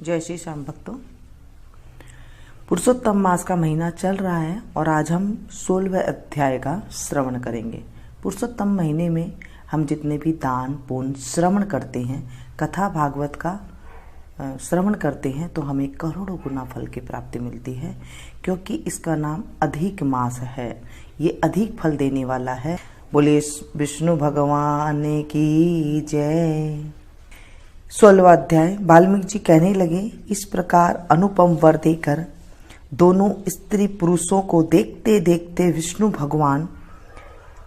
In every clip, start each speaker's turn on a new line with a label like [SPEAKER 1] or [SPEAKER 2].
[SPEAKER 1] जय श्री श्याम भक्तों। पुरुषोत्तम मास का महीना चल रहा है और आज हम 16वें अध्याय का श्रवण करेंगे। पुरुषोत्तम महीने में हम जितने भी दान पुण्य श्रवण करते हैं, कथा भागवत का श्रवण करते हैं, तो हमें करोड़ों गुना फल की प्राप्ति मिलती है, क्योंकि इसका नाम अधिक मास है। ये अधिक फल देने वाला है। बोले विष्णु भगवान की जय। 16वां अध्याय। वाल्मीकि जी कहने लगे, इस प्रकार अनुपम वर देकर दोनों स्त्री पुरुषों को देखते देखते विष्णु भगवान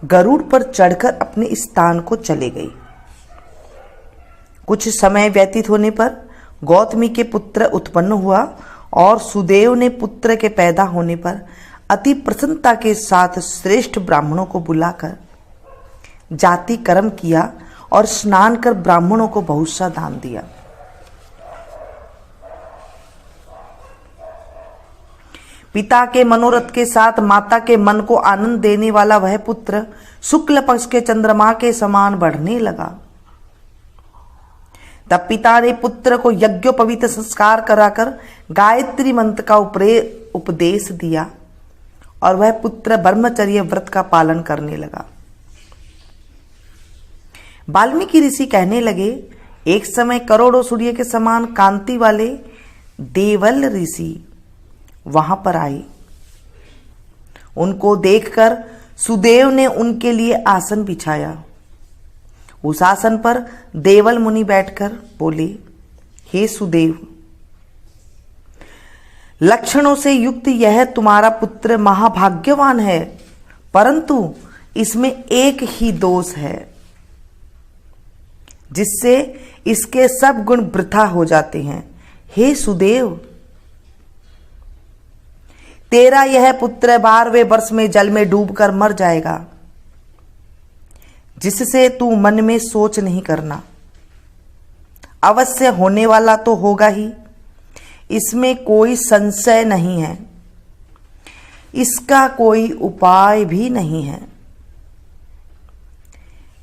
[SPEAKER 1] गरुड़ पर चढ़कर अपने स्थान को चले गए। कुछ समय व्यतीत होने पर गौतमी के पुत्र उत्पन्न हुआ और सुदेव ने पुत्र के पैदा होने पर अति प्रसन्नता के साथ श्रेष्ठ ब्राह्मणों को बुलाकर जाति कर्म किया और स्नान कर ब्राह्मणों को बहुत सा दान दिया। पिता के मनोरथ के साथ माता के मन को आनंद देने वाला वह पुत्र शुक्ल पक्ष के चंद्रमा के समान बढ़ने लगा। तब पिता ने पुत्र को यज्ञोपवीत संस्कार कराकर गायत्री मंत्र का उपदेश दिया और वह पुत्र ब्रह्मचर्य व्रत का पालन करने लगा। वाल्मीकि ऋषि कहने लगे, एक समय करोड़ों सूर्य के समान कांति वाले देवल ऋषि वहां पर आए। उनको देखकर सुदेव ने उनके लिए आसन बिछाया। उस आसन पर देवल मुनि बैठकर बोले, हे सुदेव, लक्षणों से युक्त यह तुम्हारा पुत्र महाभाग्यवान है, परंतु इसमें एक ही दोष है, जिससे इसके सब गुण वृथा हो जाते हैं। हे सुदेव, तेरा यह पुत्र 12वें वर्ष में जल में डूबकर मर जाएगा, जिससे तू मन में सोच नहीं करना। अवश्य होने वाला तो होगा ही, इसमें कोई संशय नहीं है, इसका कोई उपाय भी नहीं है।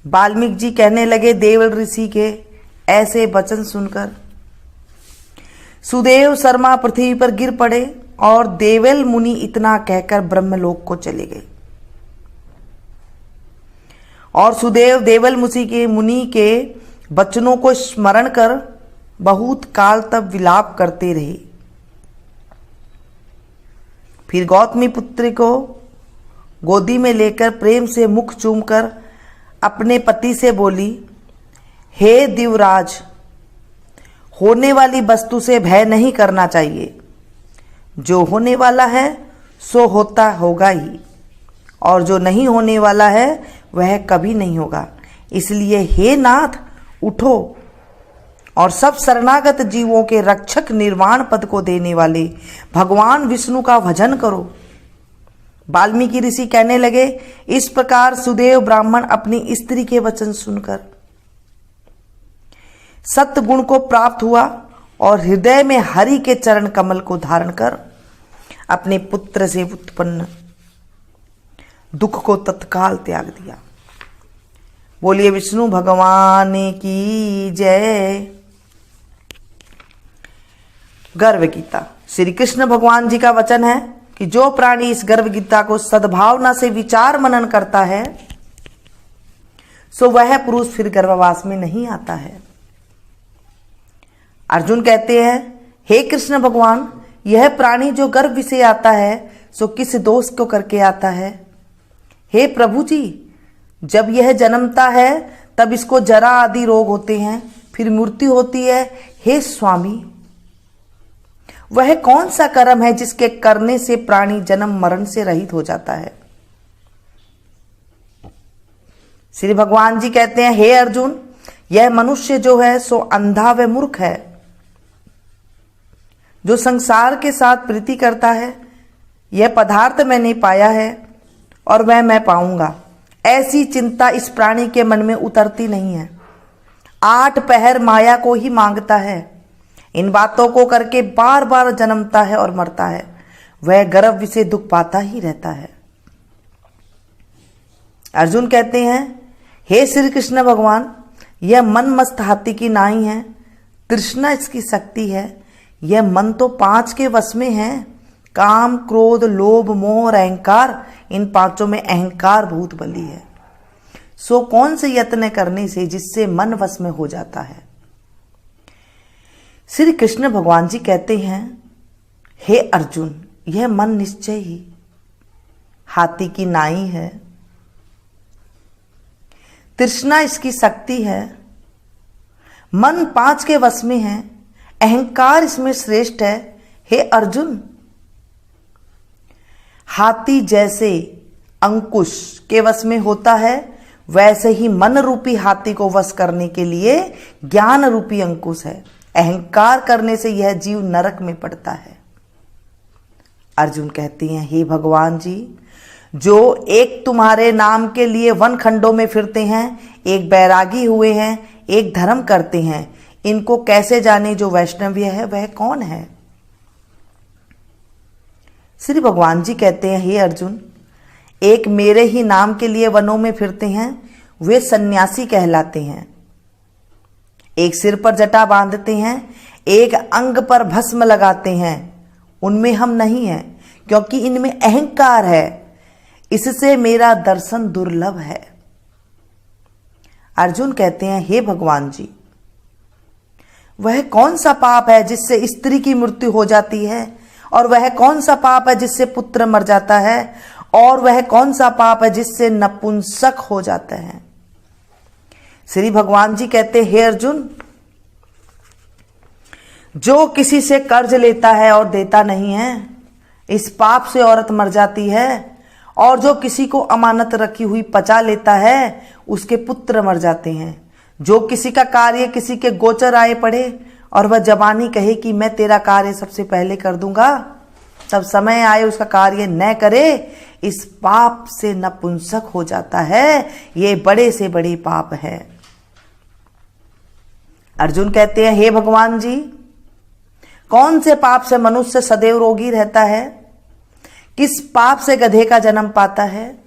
[SPEAKER 1] वाल्मीकि जी कहने लगे, देवल ऋषि के ऐसे वचन सुनकर सुदेव शर्मा पृथ्वी पर गिर पड़े और देवल मुनि इतना कहकर ब्रह्मलोक को चले गए। और सुदेव देवल मुनि के वचनों को स्मरण कर बहुत काल तक विलाप करते रहे। फिर गौतमी पुत्री को गोदी में लेकर प्रेम से मुख चूमकर अपने पति से बोली, हे दिवराज, होने वाली वस्तु से भय नहीं करना चाहिए। जो होने वाला है सो होता होगा ही, और जो नहीं होने वाला है वह कभी नहीं होगा। इसलिए हे नाथ, उठो और सब शरणागत जीवों के रक्षक निर्वाण पद को देने वाले भगवान विष्णु का भजन करो। वाल्मीकि ऋषि कहने लगे, इस प्रकार सुदेव ब्राह्मण अपनी स्त्री के वचन सुनकर सत्य गुण को प्राप्त हुआ और हृदय में हरि के चरण कमल को धारण कर अपने पुत्र से उत्पन्न दुख को तत्काल त्याग दिया। बोलिए विष्णु भगवान की जय। गर्भ गीता। श्री कृष्ण भगवान जी का वचन है कि जो प्राणी इस गर्भ गीता को सद्भावना से विचार मनन करता है, सो वह पुरुष फिर गर्भवास में नहीं आता है। अर्जुन कहते हैं, हे कृष्ण भगवान, यह प्राणी जो गर्भ से आता है सो किस दोष को करके आता है? हे प्रभु जी, जब यह जन्मता है तब इसको जरा आदि रोग होते हैं, फिर मृत्यु होती है। हे स्वामी, वह कौन सा कर्म है जिसके करने से प्राणी जन्म मरण से रहित हो जाता है? श्री भगवान जी कहते हैं, हे अर्जुन, यह मनुष्य जो है सो अंधा व मूर्ख है, जो संसार के साथ प्रीति करता है। यह पदार्थ मैंने पाया है और वह मैं पाऊंगा, ऐसी चिंता इस प्राणी के मन में उतरती नहीं है। 8 पहर माया को ही मांगता है। इन बातों को करके बार बार जन्मता है और मरता है। वह गर्भ से दुख पाता ही रहता है। अर्जुन कहते हैं, हे श्री कृष्ण भगवान, यह मन मस्त हाथी की नाई है, तृष्णा इसकी शक्ति है। यह मन तो 5 के वश में है। काम, क्रोध, लोभ, मोह और अहंकार, इन 5 में अहंकार भूत बली है। सो कौन से यत्न करने से जिससे मन वश में हो जाता है। श्री कृष्ण भगवान जी कहते हैं, हे अर्जुन, यह मन निश्चय ही हाथी की नाई है। तृष्णा इसकी शक्ति है। मन 5 के वश में है, अहंकार इसमें श्रेष्ठ है। हे अर्जुन, हाथी जैसे अंकुश के वश में होता है, वैसे ही मन रूपी हाथी को वश करने के लिए ज्ञान रूपी अंकुश है। अहंकार करने से यह जीव नरक में पड़ता है। अर्जुन कहती हैं, हे भगवान जी, जो एक तुम्हारे नाम के लिए वन खंडों में फिरते हैं, एक बैरागी हुए हैं, एक धर्म करते हैं, इनको कैसे जाने जो वैष्णव्य है वह कौन है। श्री भगवान जी कहते हैं, हे अर्जुन, एक मेरे ही नाम के लिए वनों में फिरते हैं, वे सन्यासी कहलाते हैं। एक सिर पर जटा बांधते हैं, एक अंग पर भस्म लगाते हैं, उनमें हम नहीं हैं, क्योंकि इनमें अहंकार है, इससे मेरा दर्शन दुर्लभ है। अर्जुन कहते हैं, हे भगवान जी, वह कौन सा पाप है जिससे स्त्री की मृत्यु हो जाती है, और वह कौन सा पाप है जिससे पुत्र मर जाता है, और वह कौन सा पाप है जिससे नपुंसक हो जाते हैं। श्री भगवान जी कहते, हे अर्जुन, जो किसी से कर्ज लेता है और देता नहीं है, इस पाप से औरत मर जाती है, और जो किसी को अमानत रखी हुई पचा लेता है, उसके पुत्र मर जाते हैं। जो किसी का कार्य किसी के गोचर आए पड़े और वह जबानी कहे कि मैं तेरा कार्य सबसे पहले कर दूंगा, तब समय आए उसका कार्य न करे, इस पाप से नपुंसक हो जाता है। ये बड़े से बड़े पाप है। अर्जुन कहते हैं, हे भगवान जी, कौन से पाप से मनुष्य सदैव रोगी रहता है? किस पाप से गधे का जन्म पाता है?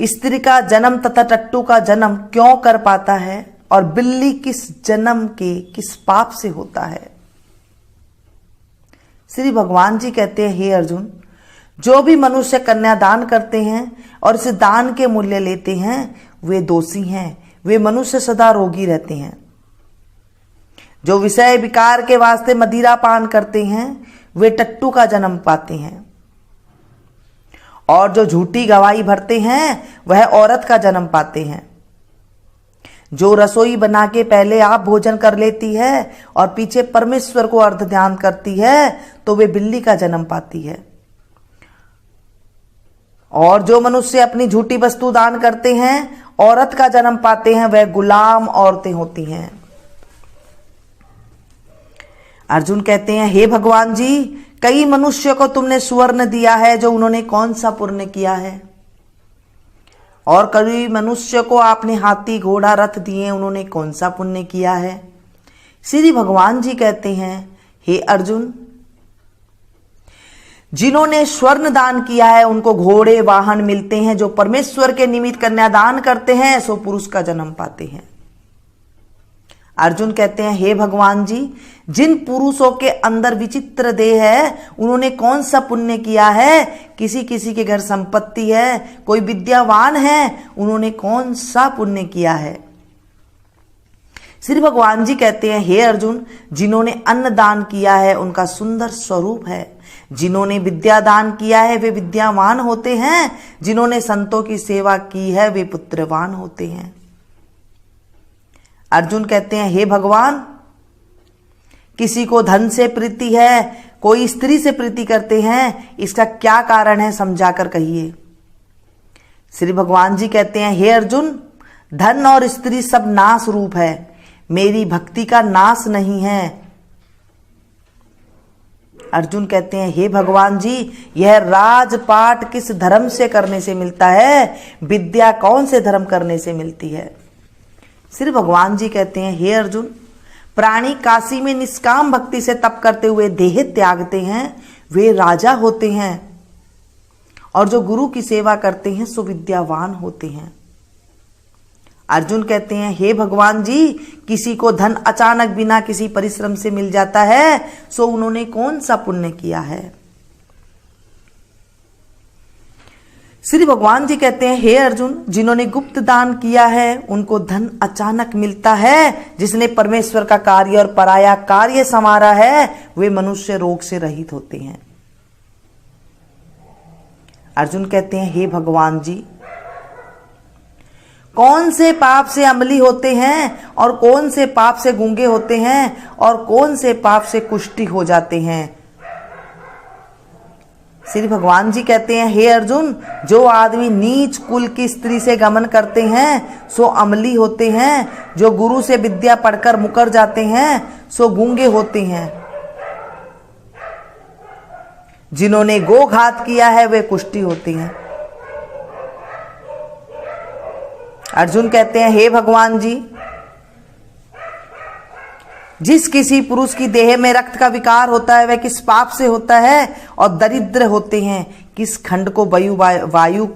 [SPEAKER 1] स्त्री का जन्म तथा टट्टू का जन्म क्यों कर पाता है? और बिल्ली किस जन्म के किस पाप से होता है? श्री भगवान जी कहते हैं, हे अर्जुन, जो भी मनुष्य कन्यादान करते हैं और इस दान के मूल्य लेते हैं, वे दोषी हैं, वे मनुष्य सदा रोगी रहते हैं। जो विषय विकार के वास्ते मदिरा पान करते हैं, वे टट्टू का जन्म पाते हैं। और जो झूठी गवाही भरते हैं, वह औरत का जन्म पाते हैं। जो रसोई बना के पहले आप भोजन कर लेती है और पीछे परमेश्वर को अर्ध ध्यान करती है, तो वे बिल्ली का जन्म पाती है। और जो मनुष्य अपनी झूठी वस्तु दान करते हैं, औरत का जन्म पाते हैं, वह गुलाम औरतें होती हैं। अर्जुन कहते हैं, हे भगवान जी, कई मनुष्य को तुमने सुवर्ण दिया है, जो उन्होंने कौन सा पुण्य किया है? और कई मनुष्य को आपने हाथी, घोड़ा, रथ दिए, उन्होंने कौन सा पुण्य किया है? श्री भगवान जी कहते हैं, हे अर्जुन, जिन्होंने स्वर्ण दान किया है, उनको घोड़े वाहन मिलते हैं। जो परमेश्वर के निमित्त कन्यादान करते हैं, सो पुरुष का जन्म पाते हैं। अर्जुन कहते हैं, हे भगवान जी, जिन पुरुषों के अंदर विचित्र देह है, उन्होंने कौन सा पुण्य किया है? किसी किसी के घर संपत्ति है, कोई विद्यावान है, उन्होंने कौन सा पुण्य किया है? श्री भगवान जी कहते हैं, हे अर्जुन, जिन्होंने अन्न दान किया है, उनका सुंदर स्वरूप है। जिन्होंने विद्या दान किया है, वे विद्यावान होते हैं। जिन्होंने संतों की सेवा की है, वे पुत्रवान होते हैं। अर्जुन कहते हैं, हे भगवान, किसी को धन से प्रीति है, कोई स्त्री से प्रीति करते हैं, इसका क्या कारण है? समझाकर कहिए। श्री भगवान जी कहते हैं, हे अर्जुन, धन और स्त्री सब नाश रूप है, मेरी भक्ति का नाश नहीं है। अर्जुन कहते हैं, हे भगवान जी, यह राजपाट किस धर्म से करने से मिलता है? विद्या कौन से धर्म करने से मिलती है? श्री भगवान जी कहते हैं, हे अर्जुन, प्राणी काशी में निष्काम भक्ति से तप करते हुए देह त्यागते हैं, वे राजा होते हैं। और जो गुरु की सेवा करते हैं, सो विद्यावान होते हैं। अर्जुन कहते हैं, हे भगवान जी, किसी को धन अचानक बिना किसी परिश्रम से मिल जाता है, सो उन्होंने कौन सा पुण्य किया है। श्री भगवान जी कहते हैं, हे अर्जुन, जिन्होंने गुप्त दान किया है उनको धन अचानक मिलता है। जिसने परमेश्वर का कार्य और पराया कार्य संवारा है वे मनुष्य रोग से रहित होते हैं। अर्जुन कहते हैं, हे भगवान जी, कौन से पाप से अमली होते हैं और कौन से पाप से गूंगे होते हैं और कौन से पाप से कुष्ठी हो जाते हैं। श्री भगवान जी कहते हैं, हे अर्जुन, जो आदमी नीच कुल की स्त्री से गमन करते हैं सो अमली होते हैं। जो गुरु से विद्या पढ़कर मुकर जाते हैं सो गूंगे होते हैं। जिन्होंने गोघात किया है वे कुष्ठी होते हैं। अर्जुन कहते हैं, हे भगवान जी, जिस किसी पुरुष की देह में रक्त का विकार होता है वह किस पाप से होता है और दरिद्र होते हैं। किस खंड को वायु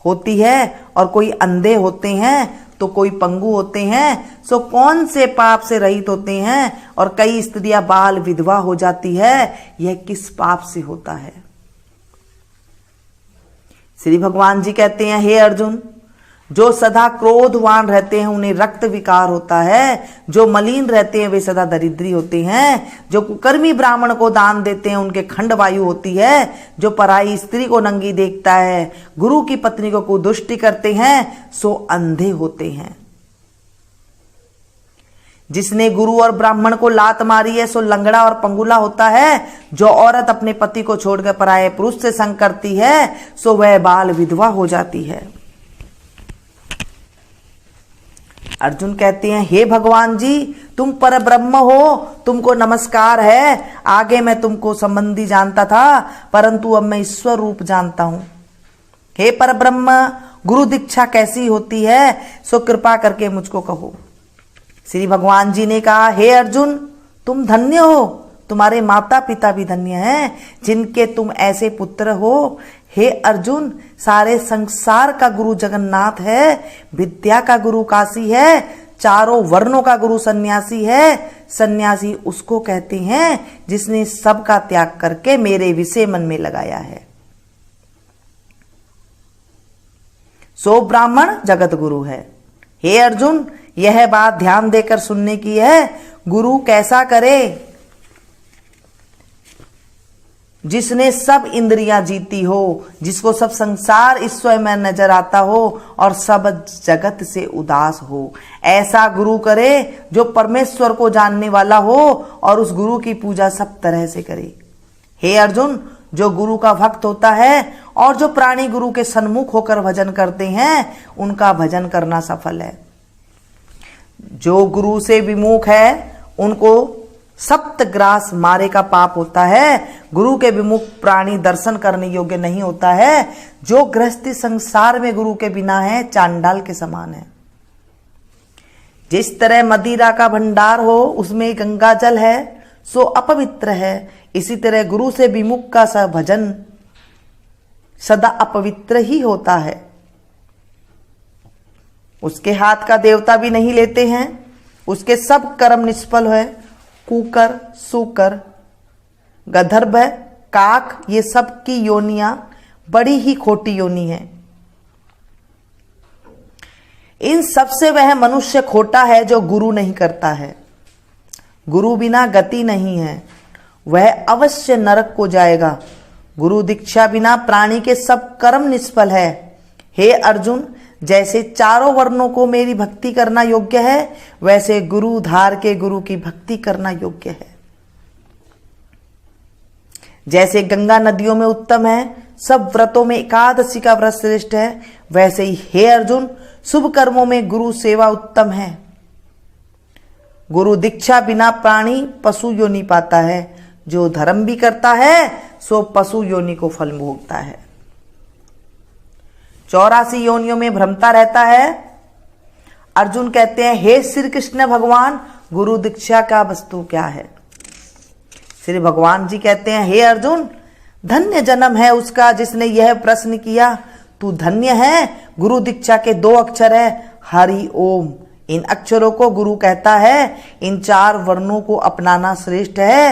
[SPEAKER 1] होती है और कोई अंधे होते हैं तो कोई पंगु होते हैं। सो कौन से पाप से रहित होते हैं और कई स्त्रियां बाल विधवा हो जाती है, यह किस पाप से होता है। श्री भगवान जी कहते हैं, हे अर्जुन, जो सदा क्रोधवान रहते हैं उन्हें रक्त विकार होता है। जो मलिन रहते हैं वे सदा दरिद्री होते हैं। जो कुकर्मी ब्राह्मण को दान देते हैं उनके खंड वायु होती है। जो पराई स्त्री को नंगी देखता है, गुरु की पत्नी को कुदुष्टि करते हैं सो अंधे होते हैं। जिसने गुरु और ब्राह्मण को लात मारी है सो लंगड़ा और पंगुला होता है। जो औरत अपने पति को छोड़कर पराये पुरुष से संग करती है सो वह बाल विधवा हो जाती है। अर्जुन कहते हैं, हे भगवान जी, तुम पर ब्रह्म हो, तुमको नमस्कार है। आगे मैं तुमको संबंधी जानता था परंतु अब मैं ईश्वर रूप जानता हूं। हे पर ब्रह्म, गुरु दीक्षा कैसी होती है सो कृपा करके मुझको कहो। श्री भगवान जी ने कहा, हे अर्जुन, तुम धन्य हो, तुम्हारे माता पिता भी धन्य हैं जिनके तुम ऐसे पुत्र हो। हे अर्जुन, सारे संसार का गुरु जगन्नाथ है, विद्या का गुरु काशी है, चारों वर्णों का गुरु सन्यासी है। सन्यासी उसको कहते हैं जिसने सबका त्याग करके मेरे विषय मन में लगाया है। सो ब्राह्मण जगत गुरु है। हे अर्जुन, यह बात ध्यान देकर सुनने की है। गुरु कैसा करे? जिसने सब इंद्रियां जीती हो, जिसको सब संसार ईश्वर में नजर आता हो और सब जगत से उदास हो। ऐसा गुरु करे जो परमेश्वर को जानने वाला हो और उस गुरु की पूजा सब तरह से करे। हे अर्जुन, जो गुरु का भक्त होता है और जो प्राणी गुरु के सन्मुख होकर भजन करते हैं उनका भजन करना सफल है। जो गुरु से विमुख है उनको सप्तग्रास मारे का पाप होता है। गुरु के विमुख प्राणी दर्शन करने योग्य नहीं होता है। जो गृहस्थी संसार में गुरु के बिना है चांडाल के समान है। जिस तरह मदिरा का भंडार हो उसमें गंगा जल है सो अपवित्र है, इसी तरह गुरु से विमुख का भजन सदा अपवित्र ही होता है। उसके हाथ का देवता भी नहीं लेते हैं, उसके सब कर्म निष्फल है। कुकर, सूकर, गंधर्व, काक, ये सब की योनियां बड़ी ही खोटी योनि है। इन सब से वह मनुष्य खोटा है जो गुरु नहीं करता है। गुरु बिना गति नहीं है, वह अवश्य नरक को जाएगा। गुरु दीक्षा बिना प्राणी के सब कर्म निष्फल है। हे अर्जुन, जैसे चारों वर्णों को मेरी भक्ति करना योग्य है वैसे गुरु धार के गुरु की भक्ति करना योग्य है। जैसे गंगा नदियों में उत्तम है, सब व्रतों में एकादशी का व्रत श्रेष्ठ है, वैसे ही हे अर्जुन, शुभ कर्मों में गुरु सेवा उत्तम है। गुरु दीक्षा बिना प्राणी पशु योनि पाता है। जो धर्म भी करता है सो पशु योनि को फल भोगता है। 84 योनियों में भ्रमता रहता है। अर्जुन कहते हैं, हे श्री कृष्ण भगवान, गुरु दीक्षा का वस्तु क्या है? श्री भगवान जी कहते हैं, हे अर्जुन, धन्य जन्म है उसका जिसने यह प्रश्न किया। तू धन्य है। गुरु दीक्षा के 2 अक्षर है, हरि ओम। इन अक्षरों को गुरु कहता है, इन 4 वर्णों को अपनाना श्रेष्ठ है।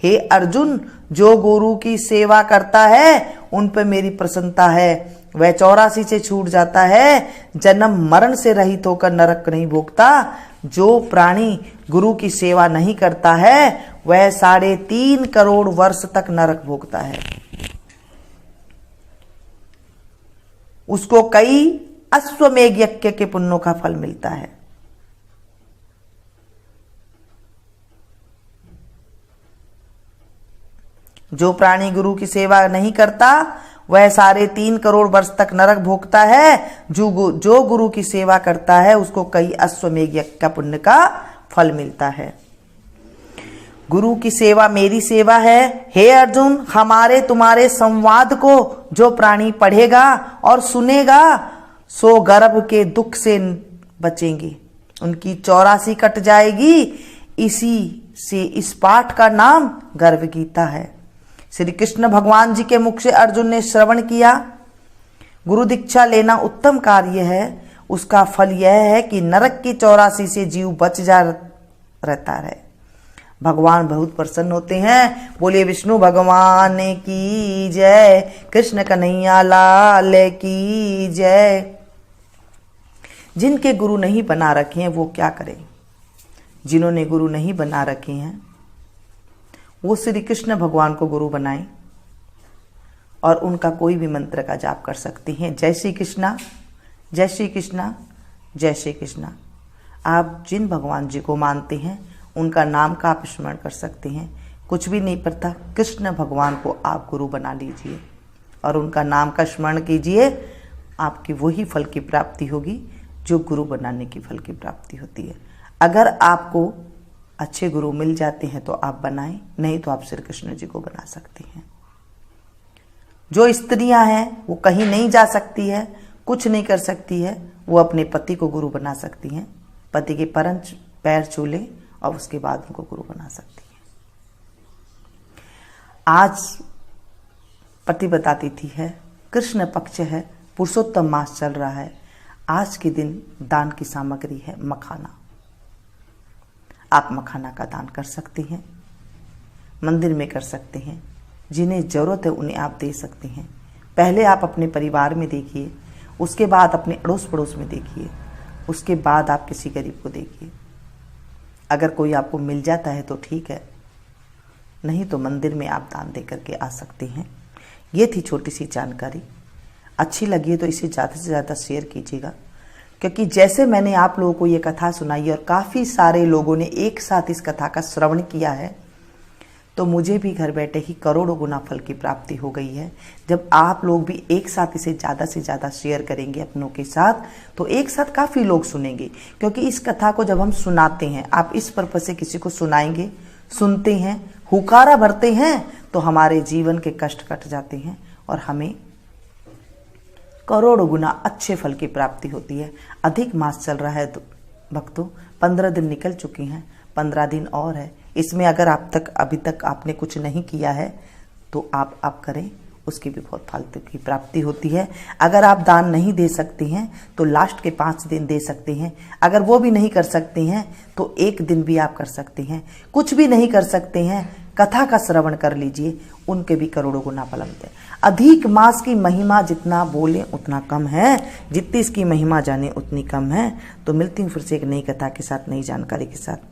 [SPEAKER 1] हे अर्जुन, जो गुरु की सेवा करता है उन पे मेरी प्रसन्नता है। वह 84 से छूट जाता है, जन्म मरण से रहित होकर नरक नहीं भोगता। जो प्राणी गुरु की सेवा नहीं करता है वह 3.5 करोड़ वर्ष तक नरक भोगता है। उसको कई अश्वमेध यज्ञ के पुण्यों का फल मिलता है। जो प्राणी गुरु की सेवा नहीं करता वह 3.5 करोड़ वर्ष तक नरक भोगता है। जो गुरु की सेवा करता है उसको कई अश्वमेध यज्ञ का पुण्य का फल मिलता है। गुरु की सेवा मेरी सेवा है। हे अर्जुन, हमारे तुम्हारे संवाद को जो प्राणी पढ़ेगा और सुनेगा सो गर्भ के दुख से बचेंगे, उनकी 84 कट जाएगी। इसी से इस पाठ का नाम गर्भ गीता है। श्री कृष्ण भगवान जी के मुख से अर्जुन ने श्रवण किया। गुरु दीक्षा लेना उत्तम कार्य है। उसका फल यह है कि नरक की 84 से जीव बच जा रहता है। भगवान बहुत प्रसन्न होते हैं। बोलिए विष्णु भगवान की जय, कृष्ण कन्हैया लाल की जय। जिनके गुरु नहीं बना रखे हैं वो क्या करें? जिन्होंने गुरु नहीं बना रखे हैं वो श्री कृष्ण भगवान को गुरु बनाएं और उनका कोई भी मंत्र का जाप कर सकती हैं। जय श्री कृष्णा, जय श्री कृष्णा, जय श्री कृष्णा। आप जिन भगवान जी को मानते हैं उनका नाम का आप स्मरण कर सकते हैं। कुछ भी नहीं पड़ता, कृष्ण भगवान को आप गुरु बना लीजिए और उनका नाम का स्मरण कीजिए। आपकी वही फल की प्राप्ति होगी जो गुरु बनाने की फल की प्राप्ति होती है। अगर आपको अच्छे गुरु मिल जाते हैं तो आप बनाएं, नहीं तो आप श्री कृष्ण जी को बना सकते हैं। जो स्त्रियां हैं वो कहीं नहीं जा सकती है, कुछ नहीं कर सकती है, वो अपने पति को गुरु बना सकती हैं। पति के पैर छू ले और उसके बाद उनको गुरु बना सकती हैं। आज प्रतिपदा तिथि है, कृष्ण पक्ष है, पुरुषोत्तम मास चल रहा है। आज के दिन दान की सामग्री है मखाना। आप मखाना का दान कर सकते हैं, मंदिर में कर सकते हैं, जिन्हें ज़रूरत है उन्हें आप दे सकते हैं। पहले आप अपने परिवार में देखिए, उसके बाद अपने अड़ोस पड़ोस में देखिए, उसके बाद आप किसी गरीब को देखिए। अगर कोई आपको मिल जाता है तो ठीक है, नहीं तो मंदिर में आप दान दे करके आ सकते हैं। ये थी छोटी सी जानकारी। अच्छी लगी तो इसे ज़्यादा से ज़्यादा शेयर कीजिएगा, क्योंकि जैसे मैंने आप लोगों को ये कथा सुनाई और काफ़ी सारे लोगों ने एक साथ इस कथा का श्रवण किया है, तो मुझे भी घर बैठे ही करोड़ों गुना फल की प्राप्ति हो गई है। जब आप लोग भी एक साथ इसे ज़्यादा से ज़्यादा शेयर करेंगे अपनों के साथ, तो एक साथ काफ़ी लोग सुनेंगे। क्योंकि इस कथा को जब हम सुनाते हैं, आप इस पर्पज से किसी को सुनाएंगे, सुनते हैं, हुकारा भरते हैं, तो हमारे जीवन के कष्ट कट जाते हैं और हमें करोड़ों गुना अच्छे फल की प्राप्ति होती है। अधिक मास चल रहा है तो भक्तों, 15 दिन निकल चुकी हैं, 15 दिन और है। इसमें अगर अभी तक आपने कुछ नहीं किया है तो आप करें, उसकी भी बहुत फालतू की प्राप्ति होती है। अगर आप दान नहीं दे सकते हैं तो लास्ट के 5 दिन दे सकते हैं। अगर वो भी नहीं कर सकते हैं तो 1 दिन भी आप कर सकते हैं। कुछ भी नहीं कर सकते हैं, कथा का श्रवण कर लीजिए, उनके भी करोड़ों गुना फल मिलते हैं। अधिक मास की महिमा जितना बोले उतना कम है, जितनी इसकी महिमा जाने उतनी कम है। तो मिलती हूँ फिर से एक नई कथा के साथ, नई जानकारी के साथ।